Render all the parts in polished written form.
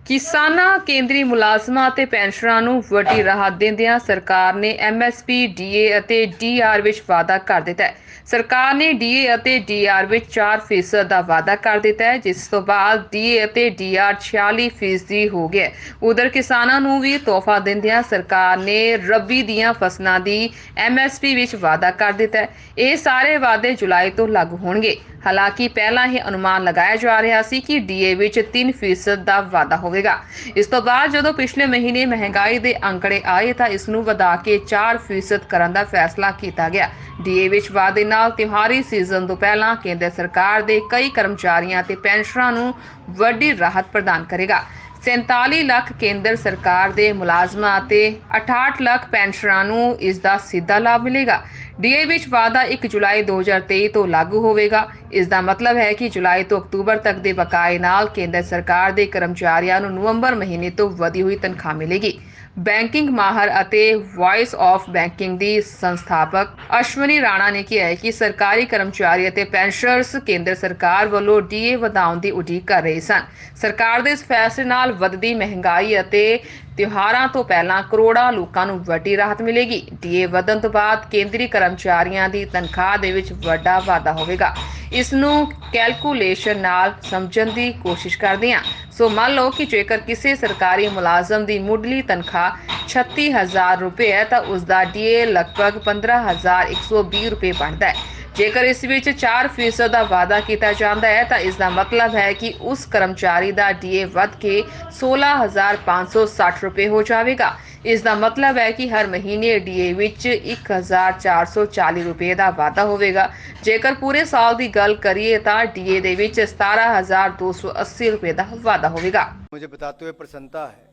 ਕਿਸਾਨਾਂ, ਕੇਂਦਰੀ ਮੁਲਾਜ਼ਮਾਂ ਅਤੇ ਪੈਨਸ਼ਨਰਾਂ ਨੂੰ ਵੱਡੀ ਰਾਹਤ ਦਿੰਦਿਆਂ ਸਰਕਾਰ ਨੇ ਐਮਐਸਪੀ, ਡੀਏ ਅਤੇ ਡੀਆਰ ਵਿੱਚ ਵਾਧਾ ਕਰ ਦਿੱਤਾ ਹੈ। ਸਰਕਾਰ ਨੇ ਡੀਏ ਅਤੇ ਡੀਆਰ ਵਿੱਚ 4% ਦਾ ਵਾਧਾ ਕਰ ਦਿੱਤਾ ਹੈ, ਜਿਸ ਤੋਂ ਬਾਅਦ ਡੀਏ ਅਤੇ ਡੀਆਰ 46% ਹੋ ਗਿਆ। ਉਧਰ ਕਿਸਾਨਾਂ ਨੂੰ ਵੀ ਤੋਹਫਾ ਦਿੰਦਿਆਂ ਸਰਕਾਰ ਨੇ ਰੱਬੀ ਦੀਆਂ ਫਸਲਾਂ ਦੀ ਐਮਐਸਪੀ ਵਿੱਚ ਵਾਧਾ ਕਰ ਦਿੱਤਾ ਹੈ। ਇਹ ਸਾਰੇ ਵਾਅਦੇ ਜੁਲਾਈ ਤੋਂ ਲਾਗੂ ਹੋਣਗੇ। ਹਾਲਾਂਕਿ ਪਹਿਲਾਂ ਇਹ ਅਨੁਮਾਨ ਲਗਾਇਆ ਜਾ ਰਿਹਾ ਸੀ ਕਿ ਡੀਏ ਵਿੱਚ 3% ਦਾ ਵਾਧਾ ਹੋਵੇਗਾ। ਇਸ ਤੋਂ ਬਾਅਦ ਜਦੋਂ ਪਿਛਲੇ ਮਹੀਨੇ ਮਹਿੰਗਾਈ ਦੇ ਅੰਕੜੇ ਆਏ ਤਾਂ ਇਸ ਨੂੰ ਵਧਾ ਕੇ 4% ਕਰਨ ਦਾ ਫੈਸਲਾ ਕੀਤਾ ਗਿਆ। ਡੀਏ ਵਿੱਚ ਵਾਧੇ ਨਾਲ ਤਿਉਹਾਰੀ ਸੀਜ਼ਨ ਤੋਂ ਪਹਿਲਾਂ ਕੇਂਦਰ ਸਰਕਾਰ ਦੇ ਕਈ ਕਰਮਚਾਰੀਆਂ ਅਤੇ ਪੈਨਸ਼ਨਰਾਂ ਨੂੰ ਵੱਡੀ ਰਾਹਤ ਪ੍ਰਦਾਨ ਕਰੇਗਾ। 47 ਲੱਖ ਕੇਂਦਰ ਸਰਕਾਰ ਦੇ ਮੁਲਾਜ਼ਮਾਂ ਅਤੇ 68 ਲੱਖ ਪੈਨਸ਼ਨਰਾਂ ਨੂੰ ਇਸ ਦਾ ਸਿੱਧਾ ਲਾਭ ਮਿਲੇਗਾ। ਡੀਏ ਵਿੱਚ ਵਾਧਾ 1 ਜੁਲਾਈ 2023 ਤੋਂ ਲਾਗੂ ਹੋਵੇਗਾ। ਇਸ ਦਾ ਮਤਲਬ ਹੈ ਕਿ ਜੁਲਾਈ ਤੋਂ ਅਕਤੂਬਰ ਤੱਕ ਦੇ ਬਕਾਏ ਨਾਲ ਕੇਂਦਰ ਸਰਕਾਰ ਦੇ ਕਰਮਚਾਰੀਆਂ ਨੂੰ ਨਵੰਬਰ ਮਹੀਨੇ ਤੋਂ ਵਧੀ ਹੋਈ ਤਨਖਾਹ ਮਿਲੇਗੀ। ਬੈਂਕਿੰਗ ਮਾਹਰ ਅਤੇ ਵਾਇਸ ਆਫ ਬੈਂਕਿੰਗ ਦੀ ਸੰਸਥਾਪਕ ਅਸ਼ਵਨੀ ਰਾਣਾ ਨੇ ਕਿਹਾ ਹੈ ਕਿ ਸਰਕਾਰੀ ਕਰਮਚਾਰੀ ਅਤੇ ਪੈਨਸ਼ਨਰਸ ਕੇਂਦਰ ਸਰਕਾਰ ਵੱਲੋਂ ਡੀਏ ਵਧਾਉਣ ਦੀ ਉਡੀਕ ਕਰ ਰਹੇ ਸਨ। ਸਰਕਾਰ ਦੇ ਇਸ ਫੈਸਲੇ ਨਾਲ ਵੱਧਦੀ ਮਹਿੰਗਾਈ ਅਤੇ ਤਿਉਹਾਰਾਂ ਤੋਂ ਪਹਿਲਾਂ ਕਰੋੜਾਂ ਲੋਕਾਂ ਨੂੰ ਵੱਡੀ ਰਾਹਤ ਮਿਲੇਗੀ। ਡੀਏ ਵਧਣ ਤੋਂ ਬਾਅਦ ਕੇਂਦਰੀ ਕਰਮਚਾਰੀਆਂ ਦੀ ਤਨਖਾਹ ਦੇ ਵਿੱਚ ਵੱਡਾ ਵਾਧਾ ਹੋਵੇਗਾ। ਇਸ ਨੂੰ ਕੈਲਕੂਲੇਸ਼ਨ ਨਾਲ ਸਮਝਣ ਦੀ ਕੋਸ਼ਿਸ਼ ਕਰਦੇ ਹਾਂ। ਸੋ ਮੰਨ ਲਓ ਕਿ ਜੇਕਰ ਕਿਸੇ ਸਰਕਾਰੀ ਮੁਲਾਜ਼ਮ ਦੀ ਮੁੱਢਲੀ ਤਨਖਾਹ 36,000 ਰੁਪਏ ਹੈ ਤਾਂ ਉਸ ਦਾ ਡੀਏ ਲਗਭਗ 15,120 ਰੁਪਏ ਬਣਦਾ ਹੈ। ਜੇਕਰ ਇਸ ਵਿੱਚ 4% ਦਾ ਵਾਧਾ ਕੀਤਾ ਜਾਂਦਾ ਹੈ ਤਾਂ ਇਸ ਦਾ ਮਤਲਬ ਹੈ ਕਿ ਉਸ ਕਰਮਚਾਰੀ ਦਾ ਡੀਏ ਵੱਧ ਕੇ 16,560 ਰੁਪਏ ਹੋ ਜਾਵੇਗਾ। ਇਸ ਦਾ ਮਤਲਬ ਹੈ ਕਿ ਹਰ ਮਹੀਨੇ ਡੀਏ ਵਿੱਚ 1,440 ਰੁਪਏ ਦਾ ਵਾਧਾ ਹੋਵੇਗਾ। ਜੇਕਰ ਪੂਰੇ ਸਾਲ ਦੀ ਗੱਲ ਕਰੀਏ ਤਾਂ ਡੀਏ ਦੇ ਵਿੱਚ 17,280 ਰੁਪਏ ਦਾ ਵਾਧਾ ਹੋਵੇਗਾ। मुझे बताते हुए प्रसन्नता है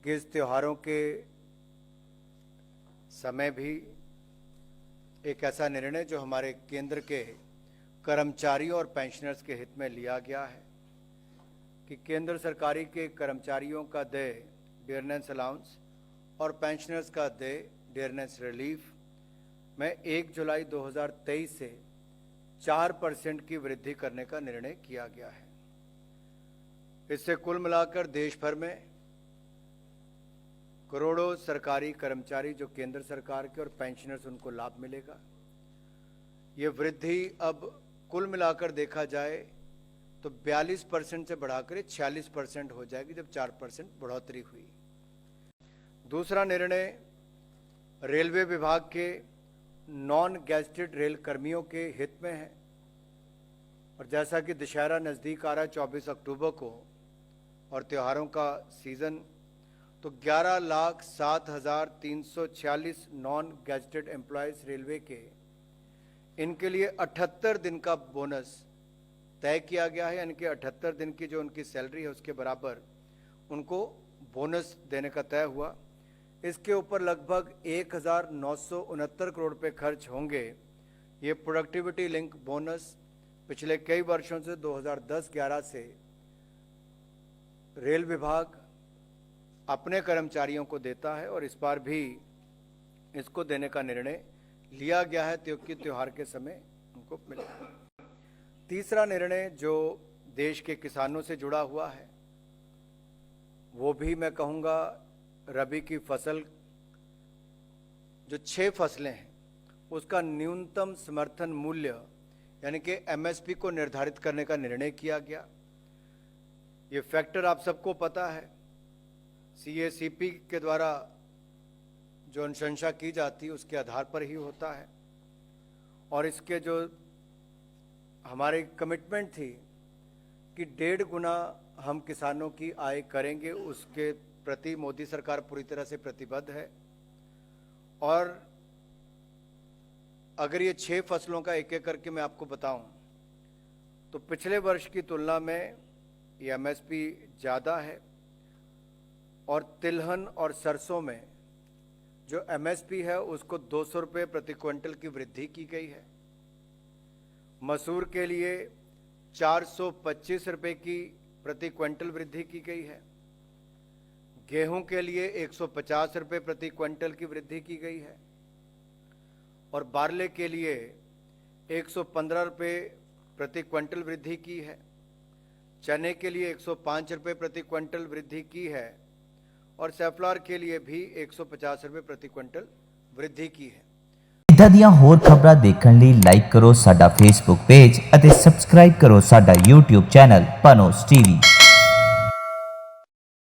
कि इस त्योहारों के समय भी एक ऐसा निर्णय जो हमारे केंद्र के कर्मचारियों और पेंशनर्स के हित में लिया गया है कि केंद्र सरकारी के कर्मचारियों का देय डियरनेस अलाउंस और पेंशनर्स का देय डियरनेस रिलीफ में 1 जुलाई 2023 से 4% की वृद्धि करने का निर्णय किया गया है। इससे कुल मिलाकर देश भर में करोड़ों सरकारी कर्मचारी जो केंद्र सरकार के और पेंशनर्स उनको लाभ मिलेगा। ये वृद्धि अब कुल मिलाकर देखा जाए तो 42% से बढ़ाकर 46% हो जाएगी जब 4% बढ़ोतरी हुई। दूसरा निर्णय रेलवे विभाग के नॉन गैजेटेड रेल कर्मियों के हित में है और जैसा कि दशहरा नज़दीक आ रहा है 24 अक्टूबर को और त्योहारों का सीज़न, तो 11,07,346 नॉन गैजेटेड एम्प्लॉयज़ रेलवे के इनके लिए 78 दिन का बोनस तय किया गया है। यानी कि 78 दिन की जो उनकी सैलरी है उसके बराबर उनको बोनस देने का तय हुआ। इसके ऊपर लगभग 1,969 करोड़ रुपये खर्च होंगे। ये प्रोडक्टिविटी लिंक बोनस पिछले कई वर्षों से 2010-11 से रेल विभाग अपने कर्मचारियों को देता है और इस बार भी इसको देने का निर्णय लिया गया है क्योंकि त्योहार के समय उनको मिलेगा। तीसरा निर्णय जो देश के किसानों से जुड़ा हुआ है वो भी मैं कहूँगा रबी की फसल जो 6 फसलें हैं उसका न्यूनतम समर्थन मूल्य यानी कि एमएसपी को निर्धारित करने का निर्णय किया गया। ये फैक्टर आप सबको पता है, सीएसीपी के द्वारा जो अनुशंसा की जाती है उसके आधार पर ही होता है और इसके जो हमारी कमिटमेंट थी कि 1.5 गुना हम किसानों की आय करेंगे, उसके प्रति मोदी सरकार पूरी तरह से प्रतिबद्ध है। और अगर ये 6 फसलों का एक एक करके मैं आपको बताऊं तो पिछले वर्ष की तुलना में ये एमएसपी ज़्यादा है और तिलहन और सरसों में जो एमएसपी है उसको 200 रुपये प्रति क्विंटल की वृद्धि की गई है। मसूर के लिए 425 रुपये की प्रति क्विंटल वृद्धि की गई है। गेहूं के लिए 150 रुपये प्रति क्विंटल की वृद्धि की गई है और बारले के लिए 115 रुपये प्रति क्विंटल वृद्धि की है। चने के लिए 105 रुपये प्रति क्विंटल वृद्धि की है और सैफलार के लिए भी 150 रुपये प्रति क्विंटल वृद्धि की है। इदां ਦੀਆਂ ਹੋਰ ਖਬਰਾਂ ਦੇਖਣ ਲਈ ਲਾਈਕ ਕਰੋ ਸਾਡਾ ਫੇਸਬੁੱਕ ਪੇਜ ਅਤੇ ਸਬਸਕ੍ਰਾਈਬ ਕਰੋ ਸਾਡਾ YouTube ਚੈਨਲ ਪਨੋਸ ਟੀਵੀ।